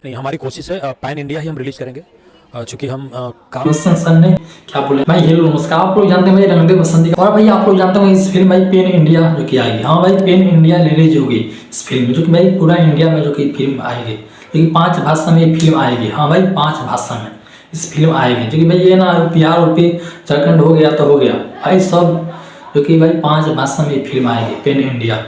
नहीं, हमारी कोशिश है पैन इंडिया ही हम रिलीज करेंगे चूंकि हम काम सर ने क्या बोले भाई। हेलो नमस्कार, आप लोग जानते हैं भाई रंग दे बसंती का। और भाई आप लोग जानते हैं इस फिल्म भाई पेन इंडिया जो कि आएगी। हाँ भाई पेन इंडिया रिलीज होगी इस फिल्म में, जो कि भाई पूरा इंडिया में जो कि फिल्म आएगी, जो कि 5 भाषा में ये फिल्म आएगी। हाँ भाई 5 भाषा में इस फिल्म आएगी, जो कि भाई ये ना बिहार और झारखंड हो गया तो हो गया भाई सब, जो कि भाई 5 भाषा में ये फिल्म आएगी पेन इंडिया।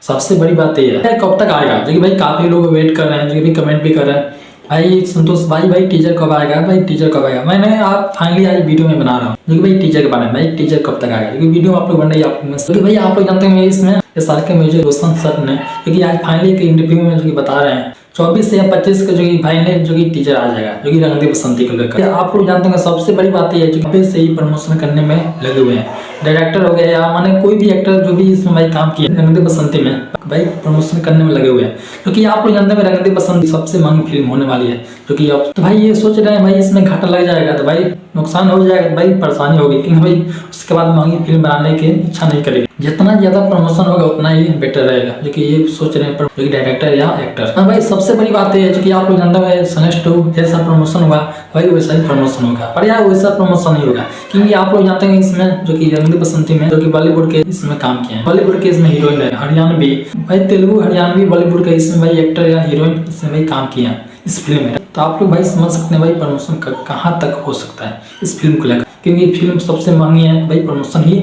सबसे बड़ी बात ये है कब तक आएगा, जो कि भाई काफी लोग वेट कर रहे हैं, जो कि भी कमेंट भी कर रहे हैं भाई संतोष भाई टीजर कब आएगा, भाई टीजर कब आएगा। मैंने आप फाइनली आज वीडियो में बना रहा हूँ, जो कि भाई टीजर के बारे में, भाई टीजर कब तक आएगा, क्योंकि वीडियो आप लोग बन रही है आपको। क्योंकि भाई आप लोग जानते हैं इसमें इस साल के म्यूजिक रोशन सर ने, क्योंकि आज फाइनली एक इंटरव्यू में जो कि बता रहे हैं 24 से या 25 का जो कि फाइनल जो कि टीजर आ जाएगा, जो कि रंग दे बसंती को लेकर। आप लोग जानते हैं सबसे बड़ी बात यह है जो कि से ही प्रमोशन करने में लगे हुए हैं। डायरेक्टर हो गया या माने कोई भी एक्टर जो भी इसमें भाई काम किया रंग दे बसंती में भाई प्रमोशन करने में लगे हुए हैं। क्योंकि आप लोग जानते हैं रंग दे बसंती सबसे महंगी फिल्म होने वाली है, जो कि अब तो भाई ये सोच रहे हैं भाई इसमें घाटा लग जाएगा तो भाई नुकसान हो जाएगा, भाई परेशानी होगी, क्योंकि भाई उसके बाद महंगी फिल्म बनाने की इच्छा नहीं करेगी। जितना ज्यादा प्रमोशन होगा उतना ही बेटर रहेगा, जो कि ये सोच रहे हैं जो कि डायरेक्टर या एक्टर। हाँ भाई सबसे बड़ी बात है जो कि आप लोग जानते हैं सनेश 2 जैसा प्रमोशन होगा भाई वैसा ही प्रमोशन होगा, पर यार वैसा प्रमोशन नहीं होगा, क्योंकि आप लोग जानते हैं इसमें जो कि रंग दे बसंती में जो कि बॉलीवुड के इसमें काम किए हैं, बॉलीवुड के इसमें हीरोइन है हरियाणवी भाई, तेलुगु हरियाणवी बॉलीवुड का इसमें भाई एक्टर या हीरोइन इसमें भाई काम किए हैं इस फिल्म में। तो आप लोग भाई समझ सकते हैं भाई प्रमोशन कहाँ तक हो सकता है इस फिल्म को लेकर, क्योंकि फिल्म सबसे महंगी है भाई प्रमोशन ही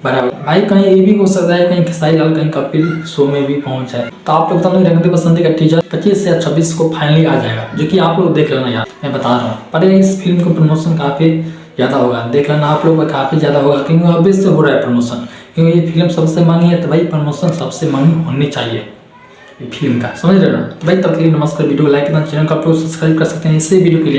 बराबर। भाई कहीं ये भी हो सकता है कहीं खेसारी लाल कहीं कपिल शो में भी पहुंच जाए। तो आप लोग तो रंग दे बसंती का टीजर 25 या 26 को फाइनली आ जाएगा, जो कि आप लोग देख लेना यार, मैं बता रहा हूँ। पर इस फिल्म का प्रमोशन काफी ज्यादा होगा, देख लेना आप लोग काफी ज्यादा होगा, क्योंकि ऑब्वियस से हो रहा है प्रमोशन, क्योंकि ये फिल्म सबसे महंगी है तो भाई प्रमोशन सबसे महंगी होनी चाहिए फिल्म का, समझ रहे हो ना। तो भाई तब के लिए नमस्कार, वीडियो को लाइक करना, चैनल को आप लोग सब्सक्राइब कर सकते हैं इसी वीडियो के लिए।